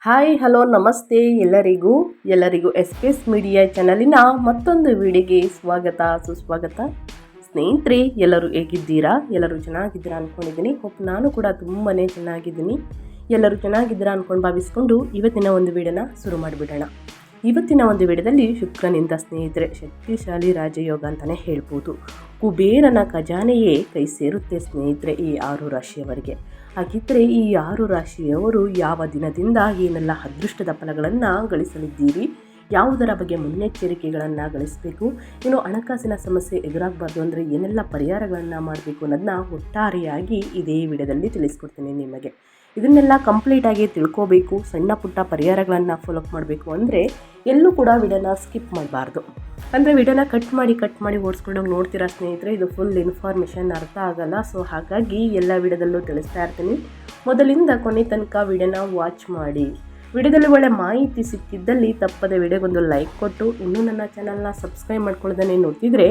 Hi hello ನಮಸ್ತೆ ಎಲ್ಲರಿಗೂ S media ಚಾನಲಿನ ಮತ್ತೊಂದು ವಿಡಿಯೋಗೆ ಸ್ವಾಗತ ಸುಸ್ವಾಗತ. ಸ್ನೇಹಿತರೆ, ಎಲ್ಲರೂ ಹೇಗಿದ್ದೀರಾ? ಎಲ್ಲರೂ ಚೆನ್ನಾಗಿದ್ದೀರಾ ಅಂದ್ಕೊಂಡಿದ್ದೀನಿ. ನಾನು ಕೂಡ ತುಂಬಾ ಚೆನ್ನಾಗಿದ್ದೀನಿ. ಎಲ್ಲರೂ ಚೆನ್ನಾಗಿದ್ದೀರಾ ಅಂದ್ಕೊಂಡು ಭಾವಿಸ್ಕೊಂಡು ಇವತ್ತಿನ ಒಂದು ವಿಡಿಯೋನ ಶುರು ಮಾಡಿಬಿಡೋಣ. ಇವತ್ತಿನ ಒಂದು ವಿಡಿಯೋದಲ್ಲಿ ಶುಕ್ರನಿಂದ ಸ್ನೇಹಿತರೆ ಶಕ್ತಿಶಾಲಿ ರಾಜಯೋಗ ಅಂತಲೇ ಹೇಳ್ಬೋದು. ಕುಬೇರನ ಖಜಾನೆಯೇ ಕೈ ಸೇರುತ್ತೆ ಸ್ನೇಹಿತರೆ ಈ 6 ರಾಶಿಯವರಿಗೆ. ಹಾಗಿದ್ದರೆ ಈ 6 ರಾಶಿಯವರು ಯಾವ ದಿನದಿಂದ ಏನೆಲ್ಲ ಅದೃಷ್ಟದ ಫಲಗಳನ್ನು ಗಳಿಸಲಿದ್ದೀರಿ, ಯಾವುದರ ಬಗ್ಗೆ ಮುನ್ನೆಚ್ಚರಿಕೆಗಳನ್ನು ಗಳಿಸಬೇಕು, ಇನ್ನು ಹಣಕಾಸಿನ ಸಮಸ್ಯೆ ಎದುರಾಗಬಾರ್ದು ಅಂದರೆ ಏನೆಲ್ಲ ಪರಿಹಾರಗಳನ್ನು ಮಾಡಬೇಕು ಅನ್ನೋದನ್ನ ಒಟ್ಟಾರೆಯಾಗಿ ಇದೇ ವಿಡಿಯೋದಲ್ಲಿ ತಿಳಿಸ್ಕೊಡ್ತೀನಿ ನಿಮಗೆ. ಇದನ್ನೆಲ್ಲ ಕಂಪ್ಲೀಟಾಗಿ ತಿಳ್ಕೋಬೇಕು, ಸಣ್ಣ ಪುಟ್ಟ ಪರಿಹಾರಗಳನ್ನು ಫಾಲೋ ಮಾಡಬೇಕು ಅಂದರೆ ಎಲ್ಲೂ ಕೂಡ ವಿಡಿಯೋನ ಸ್ಕಿಪ್ ಮಾಡಬಾರ್ದು. ಅಂದರೆ ವಿಡಿಯೋನ ಕಟ್ ಮಾಡಿ ಓಡಿಸ್ಕೊಂಡೋಗಿ ನೋಡ್ತೀರಾ ಸ್ನೇಹಿತರೆ, ಇದು ಫುಲ್ ಇನ್ಫಾರ್ಮೇಷನ್ ಅರ್ಥ ಆಗಲ್ಲ. ಸೊ ಹಾಗಾಗಿ ಎಲ್ಲ ವಿಡಿಯೋದಲ್ಲೂ ತಿಳಿಸ್ತಾ ಇರ್ತೀನಿ. ಮೊದಲಿಂದ ಕೊನೆ ತನಕ ವಿಡಿಯೋನ ವಾಚ್ ಮಾಡಿ. ವಿಡಿಯೋದಲ್ಲಿ ಒಳ್ಳೆ ಮಾಹಿತಿ ಸಿಕ್ಕಿದ್ದಲ್ಲಿ ತಪ್ಪದೆ ವಿಡಿಯೋಗೊಂದು ಲೈಕ್ ಕೊಟ್ಟು, ಇನ್ನೂ ನನ್ನ ಚಾನಲ್ನ ಸಬ್ಸ್ಕ್ರೈಬ್ ಮಾಡ್ಕೊಳ್ಳೋದನ್ನೇ ನೋಡ್ತಿದ್ರೆ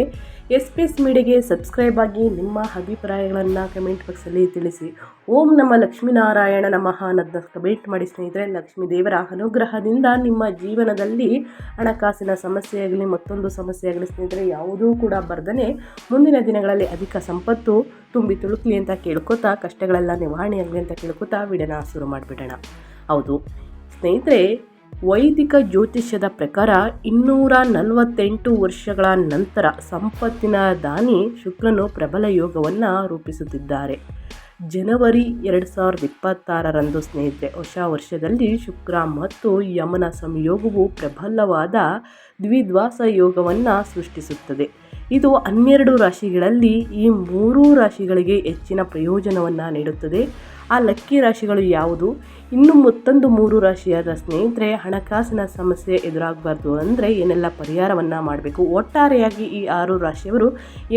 ಎಸ್ ಮೀಡಿಯಾಗೆ ಸಬ್ಸ್ಕ್ರೈಬ್ ಆಗಿ ನಿಮ್ಮ ಅಭಿಪ್ರಾಯಗಳನ್ನು ಕಮೆಂಟ್ ಬಾಕ್ಸಲ್ಲಿ ತಿಳಿಸಿ. ಓಂ ನಮ್ಮ ಲಕ್ಷ್ಮೀನಾರಾಯಣ ನಮಃ ಅನ್ನೋದನ್ನ ಕಮೆಂಟ್ ಮಾಡಿ ಸ್ನೇಹಿತರೆ. ಲಕ್ಷ್ಮೀ ದೇವರ ಅನುಗ್ರಹದಿಂದ ನಿಮ್ಮ ಜೀವನದಲ್ಲಿ ಹಣಕಾಸಿನ ಸಮಸ್ಯೆ ಆಗಲಿ ಮತ್ತೊಂದು ಸಮಸ್ಯೆ ಆಗಲಿ ಸ್ನೇಹಿತರೆ ಯಾವುದೂ ಕೂಡ ಬರ್ದೇ ಮುಂದಿನ ದಿನಗಳಲ್ಲಿ ಅಧಿಕ ಸಂಪತ್ತು ತುಂಬಿ ತುಳುಕಲಿ ಅಂತ ಕೇಳ್ಕೊತಾ, ಕಷ್ಟಗಳೆಲ್ಲ ನಿವಾರಣೆ ಆಗಲಿ ಅಂತ ಕೇಳ್ಕೊತಾ ವಿಡಿಯೋನ ಶುರು ಮಾಡಿಬಿಡೋಣ. ಹೌದು ಸ್ನೇಹಿತರೆ, ವೈದಿಕ ಜ್ಯೋತಿಷ್ಯದ ಪ್ರಕಾರ 248 ವರ್ಷಗಳ ನಂತರ ಸಂಪತ್ತಿನ ದಾನಿ ಶುಕ್ರನು ಪ್ರಬಲ ಯೋಗವನ್ನು ರೂಪಿಸುತ್ತಿದ್ದಾರೆ. ಜನವರಿ 2026ರಂದು ಸ್ನೇಹಿತರೆ ಹೊಸ ವರ್ಷದಲ್ಲಿ ಶುಕ್ರ ಮತ್ತು ಯಮನ ಸಂಯೋಗವು ಪ್ರಬಲವಾದ ದ್ವಿದ್ವಾಸ ಯೋಗವನ್ನು ಸೃಷ್ಟಿಸುತ್ತದೆ. ಇದು 12 ರಾಶಿಗಳಲ್ಲಿ ಈ 3 ರಾಶಿಗಳಿಗೆ ಹೆಚ್ಚಿನ ಪ್ರಯೋಜನವನ್ನು ನೀಡುತ್ತದೆ. ಆ ಲಕ್ಕಿ ರಾಶಿಗಳು ಯಾವುದು? ಇನ್ನು ಮತ್ತೊಂದು 3 ರಾಶಿಯಾದ ಸ್ನೇಹಿತರೆ ಹಣಕಾಸಿನ ಸಮಸ್ಯೆ ಎದುರಾಗಬಾರ್ದು ಅಂದರೆ ಏನೆಲ್ಲ ಪರಿಹಾರವನ್ನು ಮಾಡಬೇಕು, ಒಟ್ಟಾರೆಯಾಗಿ ಈ 6 ರಾಶಿಯವರು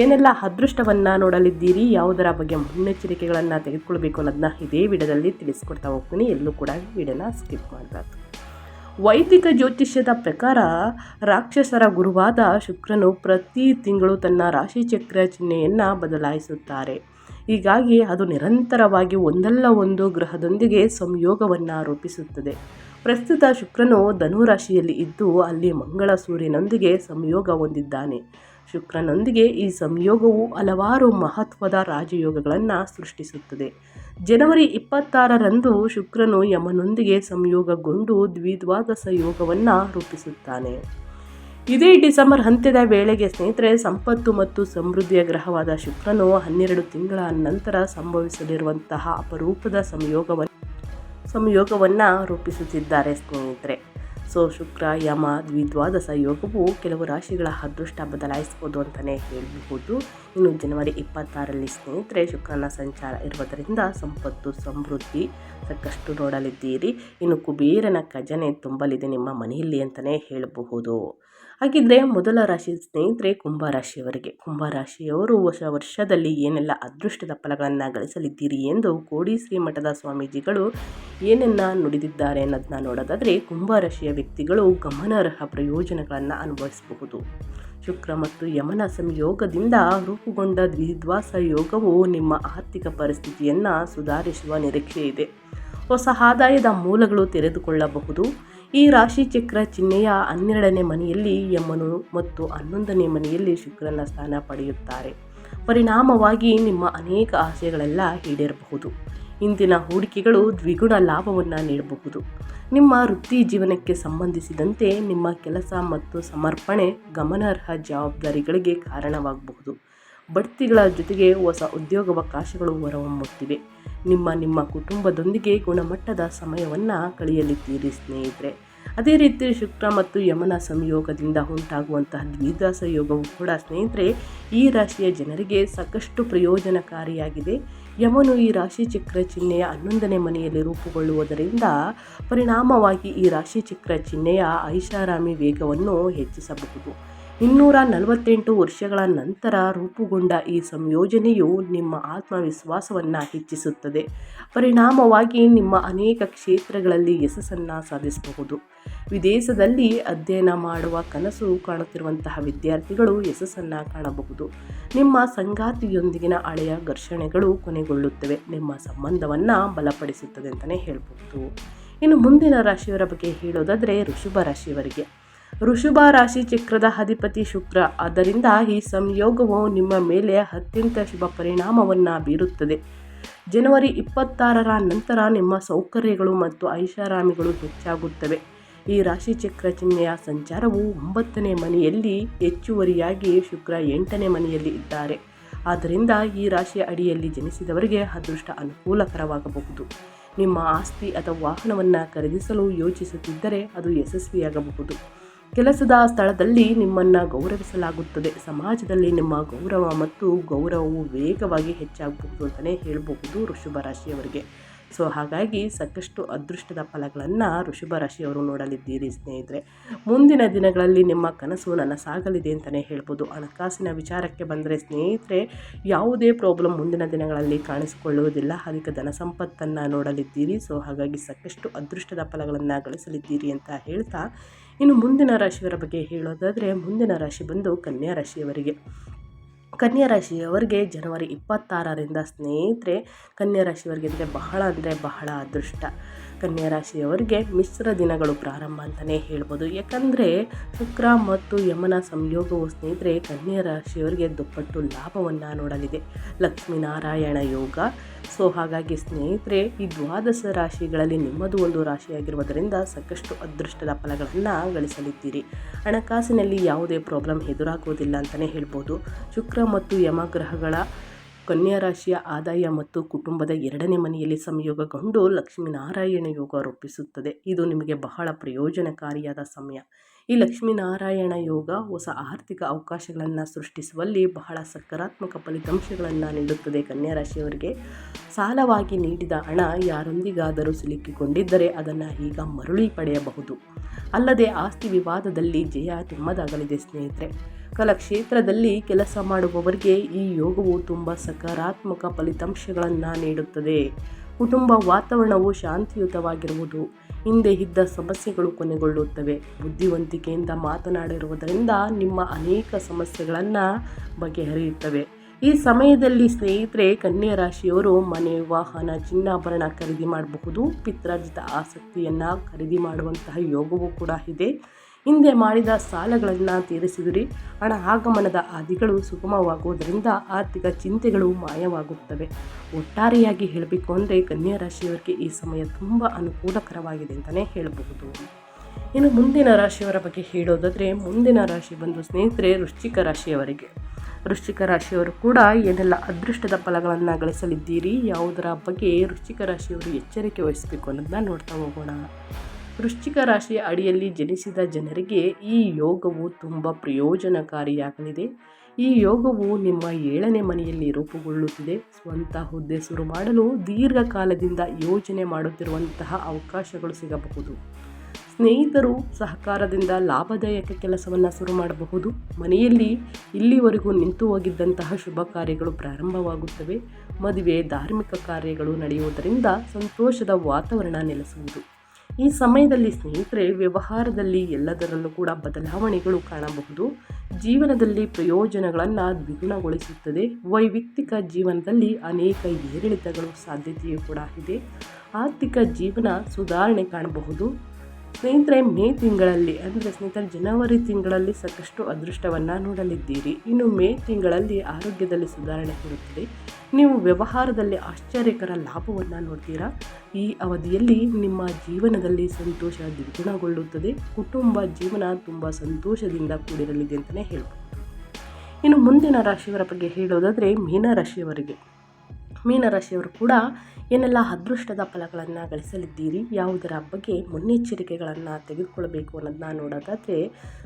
ಏನೆಲ್ಲ ಅದೃಷ್ಟವನ್ನು ನೋಡಲಿದ್ದೀರಿ, ಯಾವುದರ ಬಗ್ಗೆ ಮುನ್ನೆಚ್ಚರಿಕೆಗಳನ್ನು ತೆಗೆದುಕೊಳ್ಬೇಕು ಅನ್ನೋದನ್ನ ಇದೇ ವಿಡಿಯೋದಲ್ಲಿ ತಿಳಿಸ್ಕೊಡ್ತಾ ಹೋಗ್ತೀನಿ. ಎಲ್ಲೂ ಕೂಡ ವಿಡಿಯೋನ ಸ್ಕಿಪ್ ಮಾಡಬಾರ್ದು. ವೈದಿಕ ಜ್ಯೋತಿಷ್ಯದ ಪ್ರಕಾರ ರಾಕ್ಷಸರ ಗುರುವಾದ ಶುಕ್ರನು ಪ್ರತಿ ತಿಂಗಳು ತನ್ನ ರಾಶಿಚಕ್ರ ಚಿಹ್ನೆಯನ್ನು ಬದಲಾಯಿಸುತ್ತಾರೆ. ಹೀಗಾಗಿ ಅದು ನಿರಂತರವಾಗಿ ಒಂದಲ್ಲ ಒಂದು ಗ್ರಹದೊಂದಿಗೆ ಸಂಯೋಗವನ್ನು ರೂಪಿಸುತ್ತದೆ. ಪ್ರಸ್ತುತ ಶುಕ್ರನು ಧನು ರಾಶಿಯಲ್ಲಿ ಇದ್ದು ಅಲ್ಲಿ ಮಂಗಳ ಸೂರ್ಯನೊಂದಿಗೆ ಸಂಯೋಗ ಹೊಂದಿದ್ದಾನೆ. ಶುಕ್ರನೊಂದಿಗೆ ಈ ಸಂಯೋಗವು ಹಲವಾರು ಮಹತ್ವದ ರಾಜಯೋಗಗಳನ್ನು ಸೃಷ್ಟಿಸುತ್ತದೆ. ಜನವರಿ 26ರಂದು ಶುಕ್ರನು ಯಮನೊಂದಿಗೆ ಸಂಯೋಗಗೊಂಡು ದ್ವಿದ್ವಾದಶ ಯೋಗವನ್ನು ರೂಪಿಸುತ್ತಾನೆ. ಇದೇ ಡಿಸೆಂಬರ್ ಅಂತ್ಯದ ವೇಳೆಗೆ ಸ್ನೇಹಿತರೆ ಸಂಪತ್ತು ಮತ್ತು ಸಮೃದ್ಧಿಯ ಗ್ರಹವಾದ ಶುಕ್ರನು 12 ತಿಂಗಳ ನಂತರ ಸಂಭವಿಸಲಿರುವಂತಹ ಅಪರೂಪದ ಸಂಯೋಗವನ್ನು ರೂಪಿಸುತ್ತಿದ್ದಾರೆ ಸ್ನೇಹಿತರೆ. ಸೊ ಶುಕ್ರ ಯಮ ದ್ವಿದ್ವಾದಶ ಯೋಗವು ಕೆಲವು ರಾಶಿಗಳ ಅದೃಷ್ಟ ಬದಲಾಯಿಸ್ಬೋದು ಅಂತಲೇ ಹೇಳಬಹುದು. ಇನ್ನು ಜನವರಿ 26ರಲ್ಲಿ ಸ್ನೇಹಿತರೆ ಶುಕ್ರನ ಸಂಚಾರ ಇರುವುದರಿಂದ ಸಂಪತ್ತು ಸಮೃದ್ಧಿ ಸಾಕಷ್ಟು ನೋಡಲಿದ್ದೀರಿ. ಇನ್ನು ಕುಬೇರನ ಖಜಾನೆ ತುಂಬಲಿದೆ ನಿಮ್ಮ ಮನೆಯಲ್ಲಿ ಅಂತಲೇ ಹೇಳಬಹುದು. ಹಾಗಿದ್ರೆ ಮೊದಲ ರಾಶಿ ಸ್ನೇಹಿತರೆ ಕುಂಭರಾಶಿಯವರಿಗೆ. ಕುಂಭರಾಶಿಯವರು ಹೊಸ ವರ್ಷದಲ್ಲಿ ಏನೆಲ್ಲ ಅದೃಷ್ಟದ ಫಲಗಳನ್ನು ಗಳಿಸಲಿದ್ದೀರಿ ಎಂದು ಕೋಡಿ ಶ್ರೀಮಠದ ಸ್ವಾಮೀಜಿಗಳು ಏನನ್ನ ನುಡಿದಿದ್ದಾರೆ ಅನ್ನೋದನ್ನ ನೋಡೋದಾದರೆ, ಕುಂಭರಾಶಿಯ ವ್ಯಕ್ತಿಗಳು ಗಮನಾರ್ಹ ಪ್ರಯೋಜನಗಳನ್ನು ಅನುಭವಿಸಬಹುದು. ಶುಕ್ರ ಮತ್ತು ಯಮನ ಸಂಯೋಗದಿಂದ ರೂಪುಗೊಂಡ ದ್ವಿದ್ವಾಸ ಯೋಗವು ನಿಮ್ಮ ಆರ್ಥಿಕ ಪರಿಸ್ಥಿತಿಯನ್ನು ಸುಧಾರಿಸುವ ನಿರೀಕ್ಷೆ ಇದೆ. ಹೊಸ ಆದಾಯದ ಮೂಲಗಳು ತೆರೆದುಕೊಳ್ಳಬಹುದು. ಈ ರಾಶಿ ಚಕ್ರ ಚಿಹ್ನೆಯ 12ನೇ ಮನೆಯಲ್ಲಿ ಯಮನು ಮತ್ತು 11ನೇ ಮನೆಯಲ್ಲಿ ಶುಕ್ರನ ಸ್ಥಾನ ಪಡೆಯುತ್ತಾರೆ. ಪರಿಣಾಮವಾಗಿ ನಿಮ್ಮ ಅನೇಕ ಆಸೆಗಳೆಲ್ಲ ಈಡೇರಬಹುದು. ಇಂದಿನ ಹೂಡಿಕೆಗಳು ದ್ವಿಗುಣ ಲಾಭವನ್ನು ನೀಡಬಹುದು. ನಿಮ್ಮ ವೃತ್ತಿ ಜೀವನಕ್ಕೆ ಸಂಬಂಧಿಸಿದಂತೆ ನಿಮ್ಮ ಕೆಲಸ ಮತ್ತು ಸಮರ್ಪಣೆ ಗಮನಾರ್ಹ ಜವಾಬ್ದಾರಿಗಳಿಗೆ ಕಾರಣವಾಗಬಹುದು. ಬಡ್ತಿಗಳ ಜೊತೆಗೆ ಹೊಸ ಉದ್ಯೋಗಾವಕಾಶಗಳು ಹೊರಹೊಮ್ಮುತ್ತಿವೆ. ನಿಮ್ಮ ಕುಟುಂಬದೊಂದಿಗೆ ಗುಣಮಟ್ಟದ ಸಮಯವನ್ನು ಕಳೆಯಲಿದ್ದೀರಿ ಸ್ನೇಹಿತರೆ. ಅದೇ ರೀತಿ ಶುಕ್ರ ಮತ್ತು ಯಮನ ಸಂಯೋಗದಿಂದ ಉಂಟಾಗುವಂತಹ ದ್ವಿದ್ವಾಸ ಯೋಗವು ಕೂಡ ಸ್ನೇಹಿತರೆ ಈ ರಾಶಿಯ ಜನರಿಗೆ ಸಾಕಷ್ಟು ಪ್ರಯೋಜನಕಾರಿಯಾಗಿದೆ. ಯಮನು ಈ ರಾಶಿ ಚಕ್ರ ಚಿಹ್ನೆಯ 11ನೇ ಮನೆಯಲ್ಲಿ ರೂಪುಗೊಳ್ಳುವುದರಿಂದ ಪರಿಣಾಮವಾಗಿ ಈ ರಾಶಿ ಚಕ್ರ ಚಿಹ್ನೆಯ ಐಷಾರಾಮಿ ವೇಗವನ್ನು ಹೆಚ್ಚಿಸಬಹುದು. 248 ವರ್ಷಗಳ ನಂತರ ರೂಪುಗೊಂಡ ಈ ಸಂಯೋಜನೆಯು ನಿಮ್ಮ ಆತ್ಮವಿಶ್ವಾಸವನ್ನು ಹೆಚ್ಚಿಸುತ್ತದೆ. ಪರಿಣಾಮವಾಗಿ ನಿಮ್ಮ ಅನೇಕ ಕ್ಷೇತ್ರಗಳಲ್ಲಿ ಯಶಸ್ಸನ್ನು ಸಾಧಿಸಬಹುದು. ವಿದೇಶದಲ್ಲಿ ಅಧ್ಯಯನ ಮಾಡುವ ಕನಸು ಕಾಣುತ್ತಿರುವಂತಹ ವಿದ್ಯಾರ್ಥಿಗಳು ಯಶಸ್ಸನ್ನು ಕಾಣಬಹುದು. ನಿಮ್ಮ ಸಂಗಾತಿಯೊಂದಿಗಿನ ಹಳೆಯ ಘರ್ಷಣೆಗಳು ಕೊನೆಗೊಳ್ಳುತ್ತವೆ. ನಿಮ್ಮ ಸಂಬಂಧವನ್ನು ಬಲಪಡಿಸುತ್ತದೆ ಅಂತಲೇ ಹೇಳ್ಬೋದು. ಇನ್ನು ಮುಂದಿನ ರಾಶಿಯವರ ಬಗ್ಗೆ ಹೇಳೋದಾದರೆ ವೃಷಭ ರಾಶಿಯವರಿಗೆ. ವೃಷಭ ರಾಶಿ ಚಕ್ರದ ಅಧಿಪತಿ ಶುಕ್ರ. ಆದ್ದರಿಂದ ಈ ಸಂಯೋಗವು ನಿಮ್ಮ ಮೇಲೆ ಅತ್ಯಂತ ಶುಭ ಪರಿಣಾಮವನ್ನು ಬೀರುತ್ತದೆ. ಜನವರಿ 26ರ ನಂತರ ನಿಮ್ಮ ಸೌಕರ್ಯಗಳು ಮತ್ತು ಐಷಾರಾಮಿಗಳು ಹೆಚ್ಚಾಗುತ್ತವೆ. ಈ ರಾಶಿ ಚಕ್ರ ಚಿಹ್ನೆಯ ಸಂಚಾರವು 9ನೇ ಮನೆಯಲ್ಲಿ, ಹೆಚ್ಚುವರಿಯಾಗಿ ಶುಕ್ರ 8ನೇ ಮನೆಯಲ್ಲಿ ಇದ್ದಾರೆ. ಆದ್ದರಿಂದ ಈ ರಾಶಿಯ ಅಡಿಯಲ್ಲಿ ಜನಿಸಿದವರಿಗೆ ಅದೃಷ್ಟ ಅನುಕೂಲಕರವಾಗಬಹುದು. ನಿಮ್ಮ ಆಸ್ತಿ ಅಥವಾ ವಾಹನವನ್ನು ಖರೀದಿಸಲು ಯೋಚಿಸುತ್ತಿದ್ದರೆ ಅದು ಯಶಸ್ವಿಯಾಗಬಹುದು. ಕೆಲಸದ ಸ್ಥಳದಲ್ಲಿ ನಿಮ್ಮನ್ನು ಗೌರವಿಸಲಾಗುತ್ತದೆ. ಸಮಾಜದಲ್ಲಿ ನಿಮ್ಮ ಗೌರವ ಮತ್ತು ಗೌರವವು ವೇಗವಾಗಿ ಹೆಚ್ಚಾಗಬಹುದು ಅಂತಲೇ ಹೇಳಬಹುದು ವೃಷಭ ರಾಶಿಯವರಿಗೆ. ಸೊ ಹಾಗಾಗಿ ಸಾಕಷ್ಟು ಅದೃಷ್ಟದ ಫಲಗಳನ್ನು ವೃಷಭ ರಾಶಿಯವರು ನೋಡಲಿದ್ದೀರಿ ಸ್ನೇಹಿತರೆ. ಮುಂದಿನ ದಿನಗಳಲ್ಲಿ ನಿಮ್ಮ ಕನಸು ನನಸಾಗಲಿದೆ ಅಂತಲೇ ಹೇಳ್ಬೋದು. ಹಣಕಾಸಿನ ವಿಚಾರಕ್ಕೆ ಬಂದರೆ ಸ್ನೇಹಿತರೆ, ಯಾವುದೇ ಪ್ರಾಬ್ಲಮ್ ಮುಂದಿನ ದಿನಗಳಲ್ಲಿ ಕಾಣಿಸಿಕೊಳ್ಳುವುದಿಲ್ಲ. ಅದಕ್ಕೆ ಧನ ಸಂಪತ್ತನ್ನು ನೋಡಲಿದ್ದೀರಿ. ಸೊ ಹಾಗಾಗಿ ಸಾಕಷ್ಟು ಅದೃಷ್ಟದ ಫಲಗಳನ್ನು ಗಳಿಸಲಿದ್ದೀರಿ ಅಂತ ಹೇಳ್ತಾ, ಇನ್ನು ಮುಂದಿನ ರಾಶಿಯವರ ಬಗ್ಗೆ ಹೇಳೋದಾದರೆ, ಮುಂದಿನ ರಾಶಿ ಬಂದು ಕನ್ಯಾ ರಾಶಿಯವರಿಗೆ. ಕನ್ಯಾ ರಾಶಿಯವರಿಗೆ ಜನವರಿ 26ರಿಂದ ಸ್ನೇಹಿತರೆ, ಕನ್ಯಾ ರಾಶಿಯವರಿಗೆ ಅಂದರೆ ಬಹಳ ಅದೃಷ್ಟ. ಕನ್ಯಾ ರಾಶಿಯವರಿಗೆ ಮಿಶ್ರ ದಿನಗಳು ಪ್ರಾರಂಭ ಅಂತಲೇ ಹೇಳ್ಬೋದು. ಯಾಕಂದರೆ ಶುಕ್ರ ಮತ್ತು ಯಮನ ಸಂಯೋಗವು ಸ್ನೇಹಿತರೆ ಕನ್ಯಾ ರಾಶಿಯವರಿಗೆ ದುಪ್ಪಟ್ಟು ಲಾಭವನ್ನು ನೋಡಲಿದೆ. ಲಕ್ಷ್ಮೀನಾರಾಯಣ ಯೋಗ. ಸೊ ಹಾಗಾಗಿ ಸ್ನೇಹಿತರೆ, ಈ 12 ರಾಶಿಗಳಲ್ಲಿ ನಿಮ್ಮದು ಒಂದು ರಾಶಿಯಾಗಿರುವುದರಿಂದ ಸಾಕಷ್ಟು ಅದೃಷ್ಟದ ಫಲಗಳನ್ನು ಗಳಿಸಲಿದ್ದೀರಿ. ಹಣಕಾಸಿನಲ್ಲಿ ಯಾವುದೇ ಪ್ರಾಬ್ಲಮ್ ಎದುರಾಗುವುದಿಲ್ಲ ಅಂತಲೇ ಹೇಳ್ಬೋದು. ಶುಕ್ರ ಮತ್ತು ಯಮ ಗ್ರಹಗಳ ಕನ್ಯಾ ರಾಶಿಯ ಆದಾಯ ಮತ್ತು ಕುಟುಂಬದ 2ನೇ ಮನೆಯಲ್ಲಿ ಸಂಯೋಗಗೊಂಡು ಲಕ್ಷ್ಮೀನಾರಾಯಣ ಯೋಗ ರೂಪಿಸುತ್ತದೆ. ಇದು ನಿಮಗೆ ಬಹಳ ಪ್ರಯೋಜನಕಾರಿಯಾದ ಸಮಯ. ಈ ಲಕ್ಷ್ಮೀನಾರಾಯಣ ಯೋಗ ಹೊಸ ಆರ್ಥಿಕ ಅವಕಾಶಗಳನ್ನು ಸೃಷ್ಟಿಸುವಲ್ಲಿ ಬಹಳ ಸಕಾರಾತ್ಮಕ ಫಲಿತಾಂಶಗಳನ್ನು ನೀಡುತ್ತದೆ. ಕನ್ಯಾ ರಾಶಿಯವರಿಗೆ ಸಾಲವಾಗಿ ನೀಡಿದ ಹಣ ಯಾರೊಂದಿಗಾದರೂ ಸಿಲುಕಿಕೊಂಡಿದ್ದರೆ ಅದನ್ನು ಈಗ ಮರಳಿ ಪಡೆಯಬಹುದು. ಅಲ್ಲದೆ ಆಸ್ತಿ ವಿವಾದದಲ್ಲಿ ಜಯ ನಿಮ್ಮದಾಗಲಿದೆ ಸ್ನೇಹಿತರೆ. ಕಲಾ ಕ್ಷೇತ್ರದಲ್ಲಿ ಕೆಲಸ ಮಾಡುವವರಿಗೆ ಈ ಯೋಗವು ತುಂಬ ಸಕಾರಾತ್ಮಕ ಫಲಿತಾಂಶಗಳನ್ನು ನೀಡುತ್ತದೆ. ಕುಟುಂಬ ವಾತಾವರಣವು ಶಾಂತಿಯುತವಾಗಿರುವುದು. ಹಿಂದೆ ಇದ್ದ ಸಮಸ್ಯೆಗಳು ಕೊನೆಗೊಳ್ಳುತ್ತವೆ. ಬುದ್ಧಿವಂತಿಕೆಯಿಂದ ಮಾತನಾಡಿರುವುದರಿಂದ ನಿಮ್ಮ ಅನೇಕ ಸಮಸ್ಯೆಗಳನ್ನು ಬಗೆಹರಿಯುತ್ತವೆ. ಈ ಸಮಯದಲ್ಲಿ ಸ್ನೇಹಿತರೆ, ಕನ್ಯಾ ರಾಶಿಯವರು ಮನೆ, ವಾಹನ, ಚಿನ್ನಾಭರಣ ಖರೀದಿ ಮಾಡಬಹುದು. ಪಿತ್ರಾರ್ಜಿತ ಆಸಕ್ತಿಯನ್ನು ಖರೀದಿ ಮಾಡುವಂತಹ ಯೋಗವೂ ಕೂಡ ಇದೆ. ಹಿಂದೆ ಮಾಡಿದ ಸಾಲಗಳನ್ನು ತೀರಿಸಿದಿರಿ. ಹಣ ಆಗಮನದ ಹಾದಿಗಳು ಸುಗಮವಾಗುವುದರಿಂದ ಆರ್ಥಿಕ ಚಿಂತೆಗಳು ಮಾಯವಾಗುತ್ತವೆ. ಒಟ್ಟಾರೆಯಾಗಿ ಹೇಳಬೇಕು ಅಂದರೆ ಕನ್ಯಾ ರಾಶಿಯವರಿಗೆ ಈ ಸಮಯ ತುಂಬ ಅನುಕೂಲಕರವಾಗಿದೆ ಅಂತಲೇ ಹೇಳಬಹುದು. ಇನ್ನು ಮುಂದಿನ ರಾಶಿಯವರ ಬಗ್ಗೆ ಹೇಳೋದಾದರೆ, ಮುಂದಿನ ರಾಶಿ ಬಂದು ಸ್ನೇಹಿತರೆ ವೃಶ್ಚಿಕ ರಾಶಿಯವರಿಗೆ. ವೃಶ್ಚಿಕ ರಾಶಿಯವರು ಕೂಡ ಏನೆಲ್ಲ ಅದೃಷ್ಟದ ಫಲಗಳನ್ನು ಗಳಿಸಲಿದ್ದೀರಿ, ಯಾವುದರ ಬಗ್ಗೆ ವೃಶ್ಚಿಕ ರಾಶಿಯವರು ಎಚ್ಚರಿಕೆ ವಹಿಸಬೇಕು ಅನ್ನೋದನ್ನ ನೋಡ್ತಾ ಹೋಗೋಣ. ವೃಶ್ಚಿಕ ರಾಶಿಯ ಅಡಿಯಲ್ಲಿ ಜನಿಸಿದ ಜನರಿಗೆ ಈ ಯೋಗವು ತುಂಬ ಪ್ರಯೋಜನಕಾರಿಯಾಗಲಿದೆ. ಈ ಯೋಗವು ನಿಮ್ಮ 7ನೇ ಮನೆಯಲ್ಲಿ ರೂಪುಗೊಳ್ಳುತ್ತಿದೆ. ಸ್ವಂತ ಹುದ್ದೆ ಶುರು ಮಾಡಲು ದೀರ್ಘಕಾಲದಿಂದ ಯೋಜನೆ ಮಾಡುತ್ತಿರುವಂತಹ ಅವಕಾಶಗಳು ಸಿಗಬಹುದು. ಸ್ನೇಹಿತರು ಸಹಕಾರದಿಂದ ಲಾಭದಾಯಕ ಕೆಲಸವನ್ನು ಶುರು ಮಾಡಬಹುದು. ಮನೆಯಲ್ಲಿ ಇಲ್ಲಿವರೆಗೂ ನಿಂತು ಹೋಗಿದ್ದಂತಹ ಶುಭ ಕಾರ್ಯಗಳು ಪ್ರಾರಂಭವಾಗುತ್ತವೆ. ಮದುವೆ, ಧಾರ್ಮಿಕ ಕಾರ್ಯಗಳು ನಡೆಯುವುದರಿಂದ ಸಂತೋಷದ ವಾತಾವರಣ ನೆಲೆಸುವುದು. ಈ ಸಮಯದಲ್ಲಿ ಸ್ನೇಹಿತರೆ, ವ್ಯವಹಾರದಲ್ಲಿ ಎಲ್ಲದರಲ್ಲೂ ಕೂಡ ಬದಲಾವಣೆಗಳು ಕಾಣಬಹುದು. ಜೀವನದಲ್ಲಿ ಪ್ರಯೋಜನಗಳನ್ನು ದ್ವಿಗುಣಗೊಳಿಸುತ್ತದೆ. ವೈಯಕ್ತಿಕ ಜೀವನದಲ್ಲಿ ಅನೇಕ ಏರಿಳಿತಗಳು ಸಾಧ್ಯತೆಯೂ ಕೂಡ ಇದೆ. ಆರ್ಥಿಕ ಜೀವನ ಸುಧಾರಣೆ ಕಾಣಬಹುದು. ಸ್ನೇಹಿತರೆ, ಮೇ ತಿಂಗಳಲ್ಲಿ ಅಂದರೆ ಸ್ನೇಹಿತರೆ ಜನವರಿ ತಿಂಗಳಲ್ಲಿ ಸಾಕಷ್ಟು ಅದೃಷ್ಟವನ್ನು ನೋಡಲಿದ್ದೀರಿ. ಇನ್ನು ಮೇ ತಿಂಗಳಲ್ಲಿ ಆರೋಗ್ಯದಲ್ಲಿ ಸುಧಾರಣೆ ಇರುತ್ತದೆ. ನೀವು ವ್ಯವಹಾರದಲ್ಲಿ ಆಶ್ಚರ್ಯಕರ ಲಾಭವನ್ನು ನೋಡ್ತೀರಾ. ಈ ಅವಧಿಯಲ್ಲಿ ನಿಮ್ಮ ಜೀವನದಲ್ಲಿ ಸಂತೋಷ ದ್ವಿಗುಣಗೊಳ್ಳುತ್ತದೆ. ಕುಟುಂಬ ಜೀವನ ತುಂಬ ಸಂತೋಷದಿಂದ ಕೂಡಿರಲಿದೆ ಅಂತಲೇ ಹೇಳ್ಬೋದು. ಇನ್ನು ಮುಂದಿನ ರಾಶಿಯವರ ಬಗ್ಗೆ ಹೇಳೋದಾದರೆ ಮೀನರಾಶಿಯವರಿಗೆ. ಮೀನರಾಶಿಯವರು ಕೂಡ ಏನೆಲ್ಲ ಅದೃಷ್ಟದ ಫಲಗಳನ್ನು ಗಳಿಸಲಿದ್ದೀರಿ, ಯಾವುದರ ಬಗ್ಗೆ ಮುನ್ನೆಚ್ಚರಿಕೆಗಳನ್ನು ತೆಗೆದುಕೊಳ್ಳಬೇಕು ಅನ್ನೋದನ್ನ ನೋಡೋದಾದರೆ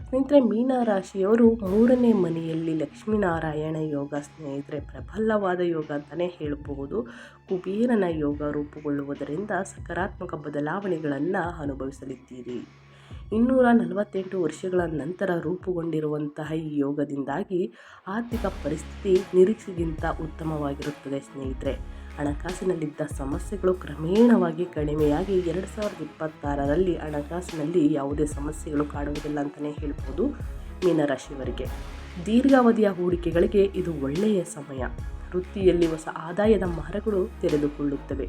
ಸ್ನೇಹಿತರೆ, ಮೀನರಾಶಿಯವರು 3ನೇ ಮನೆಯಲ್ಲಿ ಲಕ್ಷ್ಮೀನಾರಾಯಣ ಯೋಗ ಸ್ನೇಹಿತರೆ ಪ್ರಬಲವಾದ ಯೋಗ ಅಂತಲೇ ಹೇಳಬಹುದು. ಕುಬೇರನ ಯೋಗ ರೂಪುಗೊಳ್ಳುವುದರಿಂದ ಸಕಾರಾತ್ಮಕ ಬದಲಾವಣೆಗಳನ್ನು ಅನುಭವಿಸಲಿದ್ದೀರಿ. 248 ವರ್ಷಗಳ ನಂತರ ರೂಪುಗೊಂಡಿರುವಂತಹ ಈ ಯೋಗದಿಂದಾಗಿ ಆರ್ಥಿಕ ಪರಿಸ್ಥಿತಿ ನಿರೀಕ್ಷೆಗಿಂತ ಉತ್ತಮವಾಗಿರುತ್ತದೆ ಸ್ನೇಹಿತರೆ. ಹಣಕಾಸಿನಲ್ಲಿದ್ದ ಸಮಸ್ಯೆಗಳು ಕ್ರಮೇಣವಾಗಿ ಕಡಿಮೆಯಾಗಿ 2026ರಲ್ಲಿ ಹಣಕಾಸಿನಲ್ಲಿ ಯಾವುದೇ ಸಮಸ್ಯೆಗಳು ಕಾಡುವುದಿಲ್ಲ ಅಂತಲೇ ಹೇಳ್ಬೋದು. ಮೀನರಾಶಿಯವರಿಗೆ ದೀರ್ಘಾವಧಿಯ ಹೂಡಿಕೆಗಳಿಗೆ ಇದು ಒಳ್ಳೆಯ ಸಮಯ. ವೃತ್ತಿಯಲ್ಲಿ ಹೊಸ ಆದಾಯದ ಮಾರ್ಗಗಳು ತೆರೆದುಕೊಳ್ಳುತ್ತವೆ.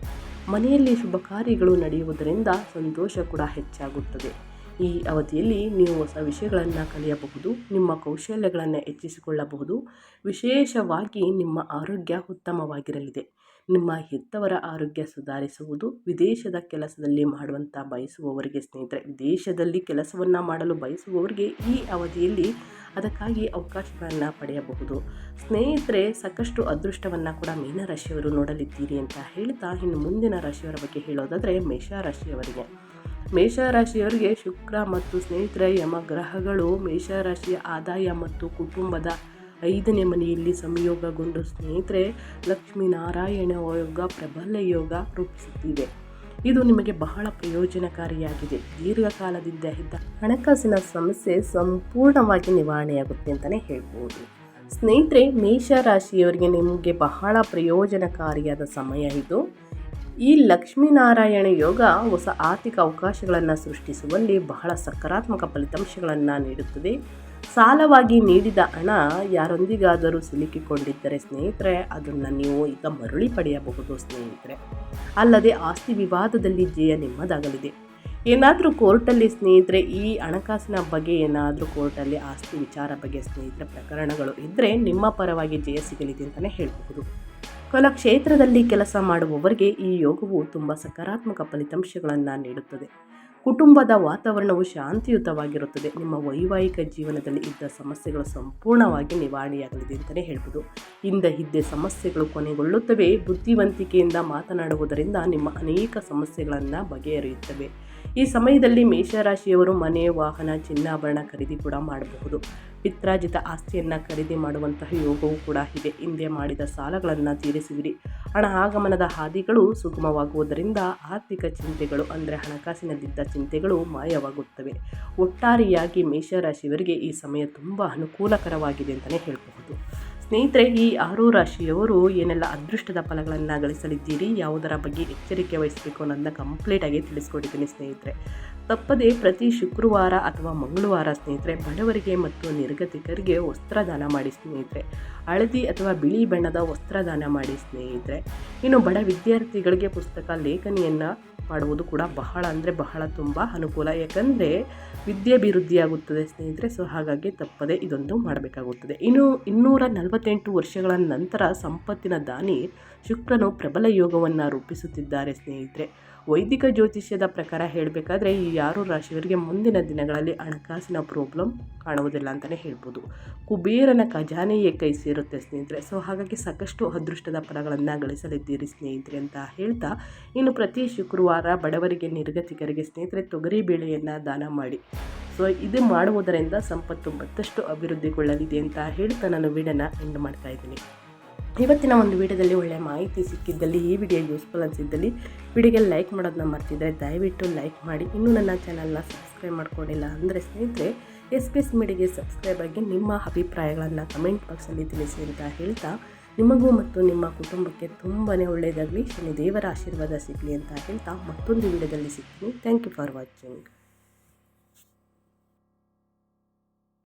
ಮನೆಯಲ್ಲಿ ಶುಭ ಕಾರ್ಯಗಳು ನಡೆಯುವುದರಿಂದ ಸಂತೋಷ ಕೂಡ ಹೆಚ್ಚಾಗುತ್ತದೆ. ಈ ಅವಧಿಯಲ್ಲಿ ನೀವು ಹೊಸ ವಿಷಯಗಳನ್ನು ಕಲಿಯಬಹುದು, ನಿಮ್ಮ ಕೌಶಲ್ಯಗಳನ್ನು ಹೆಚ್ಚಿಸಿಕೊಳ್ಳಬಹುದು. ವಿಶೇಷವಾಗಿ ನಿಮ್ಮ ಆರೋಗ್ಯ ಉತ್ತಮವಾಗಿರಲಿದೆ. ನಿಮ್ಮ ಹೆತ್ತವರ ಆರೋಗ್ಯ ಸುಧಾರಿಸುವುದು. ವಿದೇಶದ ಕೆಲಸದಲ್ಲಿ ಮಾಡುವಂಥ ಬಯಸುವವರಿಗೆ ಸ್ನೇಹಿತರೆ, ವಿದೇಶದಲ್ಲಿ ಕೆಲಸವನ್ನು ಮಾಡಲು ಬಯಸುವವರಿಗೆ ಈ ಅವಧಿಯಲ್ಲಿ ಅದಕ್ಕಾಗಿ ಅವಕಾಶಗಳನ್ನು ಪಡೆಯಬಹುದು. ಸ್ನೇಹಿತರೆ, ಸಾಕಷ್ಟು ಅದೃಷ್ಟವನ್ನು ಕೂಡ ಮೀನರಾಶಿಯವರು ನೋಡಲಿದ್ದೀರಿ ಅಂತ ಹೇಳ್ತಾ, ಇನ್ನು ಮುಂದಿನ ರಾಶಿಯವರ ಬಗ್ಗೆ ಹೇಳೋದಾದರೆ ಮೇಷರಾಶಿಯವರಿಗೆ. ಮೇಷರಾಶಿಯವರಿಗೆ ಶುಕ್ರ ಮತ್ತು ಸ್ನೇಹಿತರೆ ಯಮಗ್ರಹಗಳು ಮೇಷರಾಶಿಯ ಆದಾಯ ಮತ್ತು ಕುಟುಂಬದ 5ನೇ ಮನೆಯಲ್ಲಿ ಸಂಯೋಗಗೊಂಡು ಸ್ನೇಹಿತರೆ ಲಕ್ಷ್ಮೀನಾರಾಯಣ ಯೋಗ, ಪ್ರಬಲ ಯೋಗ ರೂಪಿಸುತ್ತಿವೆ. ಇದು ನಿಮಗೆ ಬಹಳ ಪ್ರಯೋಜನಕಾರಿಯಾಗಿದೆ. ದೀರ್ಘಕಾಲದಿಂದ ಇದ್ದ ಹಣಕಾಸಿನ ಸಮಸ್ಯೆ ಸಂಪೂರ್ಣವಾಗಿ ನಿವಾರಣೆಯಾಗುತ್ತೆ ಅಂತಲೇ ಹೇಳ್ಬೋದು. ಸ್ನೇಹಿತರೆ, ಮೇಷರಾಶಿಯವರಿಗೆ ನಿಮಗೆ ಬಹಳ ಪ್ರಯೋಜನಕಾರಿಯಾದ ಸಮಯ ಇದು. ಈ ಲಕ್ಷ್ಮೀನಾರಾಯಣ ಯೋಗ ಹೊಸ ಆರ್ಥಿಕ ಅವಕಾಶಗಳನ್ನು ಸೃಷ್ಟಿಸುವಲ್ಲಿ ಬಹಳ ಸಕಾರಾತ್ಮಕ ಫಲಿತಾಂಶಗಳನ್ನು ನೀಡುತ್ತದೆ. ಸಾಲವಾಗಿ ನೀಡಿದ ಹಣ ಯಾರೊಂದಿಗಾದರೂ ಸಿಲುಕಿಕೊಂಡಿದ್ದರೆ ಸ್ನೇಹಿತರೆ, ಅದನ್ನು ನೀವು ಈಗ ಮರಳಿ ಪಡೆಯಬಹುದು ಸ್ನೇಹಿತರೆ. ಅಲ್ಲದೆ ಆಸ್ತಿ ವಿವಾದದಲ್ಲಿ ಜಯ ನಿಮ್ಮದಾಗಲಿದೆ. ಏನಾದರೂ ಕೋರ್ಟಲ್ಲಿ ಸ್ನೇಹಿತರೆ ಈ ಹಣಕಾಸಿನ ಬಗ್ಗೆ ಏನಾದರೂ ಕೋರ್ಟಲ್ಲಿ ಆಸ್ತಿ ವಿಚಾರ ಬಗ್ಗೆ ಸ್ನೇಹಿತರೆ ಪ್ರಕರಣಗಳು ಇದ್ದರೆ ನಿಮ್ಮ ಪರವಾಗಿ ಜಯ ಸಿಗಲಿದೆ ಅಂತಲೇ ಹೇಳಬಹುದು. ಕಲಾ ಕ್ಷೇತ್ರದಲ್ಲಿ ಕೆಲಸ ಮಾಡುವವರಿಗೆ ಈ ಯೋಗವು ತುಂಬ ಸಕಾರಾತ್ಮಕ ಫಲಿತಾಂಶಗಳನ್ನು ನೀಡುತ್ತದೆ. ಕುಟುಂಬದ ವಾತಾವರಣವು ಶಾಂತಿಯುತವಾಗಿರುತ್ತದೆ. ನಿಮ್ಮ ವೈವಾಹಿಕ ಜೀವನದಲ್ಲಿ ಇದ್ದ ಸಮಸ್ಯೆಗಳು ಸಂಪೂರ್ಣವಾಗಿ ನಿವಾರಣೆಯಾಗಲಿದೆ ಅಂತಲೇ ಹೇಳ್ಬೋದು. ಹಿಂದೆ ಸಮಸ್ಯೆಗಳು ಕೊನೆಗೊಳ್ಳುತ್ತವೆ. ಬುದ್ಧಿವಂತಿಕೆಯಿಂದ ಮಾತನಾಡುವುದರಿಂದ ನಿಮ್ಮ ಅನೇಕ ಸಮಸ್ಯೆಗಳನ್ನು ಬಗೆಹರಿಯುತ್ತವೆ. ಈ ಸಮಯದಲ್ಲಿ ಮೇಷರಾಶಿಯವರು ಮನೆ, ವಾಹನ, ಚಿನ್ನಾಭರಣ ಖರೀದಿ ಕೂಡ ಮಾಡಬಹುದು. ಪಿತ್ರಾರ್ಜಿತ ಆಸ್ತಿಯನ್ನು ಖರೀದಿ ಮಾಡುವಂತಹ ಯೋಗವೂ ಕೂಡ ಇದೆ. ಹಿಂದೆ ಮಾಡಿದ ಸಾಲಗಳನ್ನು ತೀರಿಸುವಿರಿ. ಹಣ ಆಗಮನದ ಹಾದಿಗಳು ಸುಗಮವಾಗುವುದರಿಂದ ಆರ್ಥಿಕ ಚಿಂತೆಗಳು ಅಂದರೆ ಹಣಕಾಸಿನಲ್ಲಿದ್ದ ಚಿಂತೆಗಳು ಮಾಯವಾಗುತ್ತವೆ. ಒಟ್ಟಾರೆಯಾಗಿ ಮೇಷರಾಶಿಯವರಿಗೆ ಈ ಸಮಯ ತುಂಬ ಅನುಕೂಲಕರವಾಗಿದೆ ಅಂತಲೇ ಹೇಳಬಹುದು. ಸ್ನೇಹಿತರೆ, ಈ 6 ರಾಶಿಯವರು ಏನೆಲ್ಲ ಅದೃಷ್ಟದ ಫಲಗಳನ್ನು ಗಳಿಸಲಿದ್ದೀರಿ, ಯಾವುದರ ಬಗ್ಗೆ ಎಚ್ಚರಿಕೆ ವಹಿಸಬೇಕು ಅನ್ನೋದನ್ನ ಕಂಪ್ಲೀಟಾಗಿ ತಿಳಿಸ್ಕೊಟ್ಟಿದ್ದೀನಿ ಸ್ನೇಹಿತರೆ. ತಪ್ಪದೆ ಪ್ರತಿ ಶುಕ್ರವಾರ ಅಥವಾ ಮಂಗಳವಾರ ಸ್ನೇಹಿತರೆ ಬಡವರಿಗೆ ಮತ್ತು ನಿರ್ಗತಿಕರಿಗೆ ವಸ್ತ್ರದಾನ ಮಾಡಿ ಸ್ನೇಹಿತರೆ. ಹಳದಿ ಅಥವಾ ಬಿಳಿ ಬಣ್ಣದ ವಸ್ತ್ರದಾನ ಮಾಡಿ ಸ್ನೇಹಿತರೆ. ಇನ್ನು ಬಡ ವಿದ್ಯಾರ್ಥಿಗಳಿಗೆ ಪುಸ್ತಕ ಲೇಖನಿಯನ್ನು ಮಾಡುವುದು ಕೂಡ ಬಹಳ ತುಂಬ ಅನುಕೂಲ. ಯಾಕಂದರೆ ವಿದ್ಯಾಭಿವೃದ್ಧಿಯಾಗುತ್ತದೆ ಸ್ನೇಹಿತರೆ. ಸೊ ಹಾಗಾಗಿ ತಪ್ಪದೆ ಇದೊಂದು ಮಾಡಬೇಕಾಗುತ್ತದೆ. ಇನ್ನು 248 ವರ್ಷಗಳ ನಂತರ ಸಂಪತ್ತಿನ ದಾನಿ ಶುಕ್ರನು ಪ್ರಬಲ ಯೋಗವನ್ನು ರೂಪಿಸುತ್ತಿದ್ದಾರೆ ಸ್ನೇಹಿತರೆ. ವೈದಿಕ ಜ್ಯೋತಿಷ್ಯದ ಪ್ರಕಾರ ಹೇಳಬೇಕಾದ್ರೆ ಈ 6 ರಾಶಿಯವರಿಗೆ ಮುಂದಿನ ದಿನಗಳಲ್ಲಿ ಹಣಕಾಸಿನ ಪ್ರಾಬ್ಲಮ್ ಕಾಣುವುದಿಲ್ಲ ಅಂತಲೇ ಹೇಳ್ಬೋದು. ಕುಬೇರನ ಖಜಾನೆಯೇ ಕೈ ಸೇರುತ್ತೆ ಸ್ನೇಹಿತರೆ. ಸೊ ಹಾಗಾಗಿ ಸಾಕಷ್ಟು ಅದೃಷ್ಟದ ಫಲಗಳನ್ನು ಗಳಿಸಲಿದ್ದೀರಿ ಸ್ನೇಹಿತರೆ ಅಂತ ಹೇಳ್ತಾ, ಇನ್ನು ಪ್ರತಿ ಶುಕ್ರವಾರ ಬಡವರಿಗೆ ನಿರ್ಗತಿಕರಿಗೆ ಸ್ನೇಹಿತರೆ ತೊಗರಿ ಬೇಳೆಯನ್ನು ದಾನ ಮಾಡಿ. ಸೊ ಇದು ಮಾಡುವುದರಿಂದ ಸಂಪತ್ತು ಮತ್ತಷ್ಟು ಅಭಿವೃದ್ಧಿಗೊಳ್ಳಲಿದೆ ಅಂತ ಹೇಳ್ತಾ ನಾನು ವಿಡಿಯೋನ ಎಂಡ್ ಮಾಡ್ತಾ ಇದ್ದೀನಿ. ಇವತ್ತಿನ ಒಂದು ವಿಡಿಯೋದಲ್ಲಿ ಒಳ್ಳೆಯ ಮಾಹಿತಿ ಸಿಕ್ಕಿದ್ದಲ್ಲಿ, ಈ ವಿಡಿಯೋ ಯೂಸ್ಫುಲ್ ಅನಿಸಿದ್ದಲ್ಲಿ ವಿಡಿಯೋಗೆ ಲೈಕ್ ಮಾಡೋದನ್ನ ಮರ್ತಿದ್ರೆ ದಯವಿಟ್ಟು ಲೈಕ್ ಮಾಡಿ. ಇನ್ನೂ ನನ್ನ ಚಾನಲ್ನ ಸಬ್ಸ್ಕ್ರೈಬ್ ಮಾಡ್ಕೊಂಡಿಲ್ಲ ಅಂದರೆ ಸ್ನೇಹಿತರೆ SPS ಮೀಡಿಯಾಗೆ ಸಬ್ಸ್ಕ್ರೈಬ್ ಆಗಿ ನಿಮ್ಮ ಅಭಿಪ್ರಾಯಗಳನ್ನು ಕಮೆಂಟ್ ಬಾಕ್ಸಲ್ಲಿ ತಿಳಿಸಿ ಅಂತ ಹೇಳ್ತಾ, ನಿಮಗೂ ಮತ್ತು ನಿಮ್ಮ ಕುಟುಂಬಕ್ಕೆ ತುಂಬಾ ಒಳ್ಳೆಯದಾಗಲಿ, ಶನಿ ದೇವರ ಆಶೀರ್ವಾದ ಸಿಗಲಿ ಅಂತ ಹೇಳ್ತಾ ಮತ್ತೊಂದು ವಿಡಿಯೋದಲ್ಲಿ ಸಿಗ್ತೀನಿ. Thank you for watching.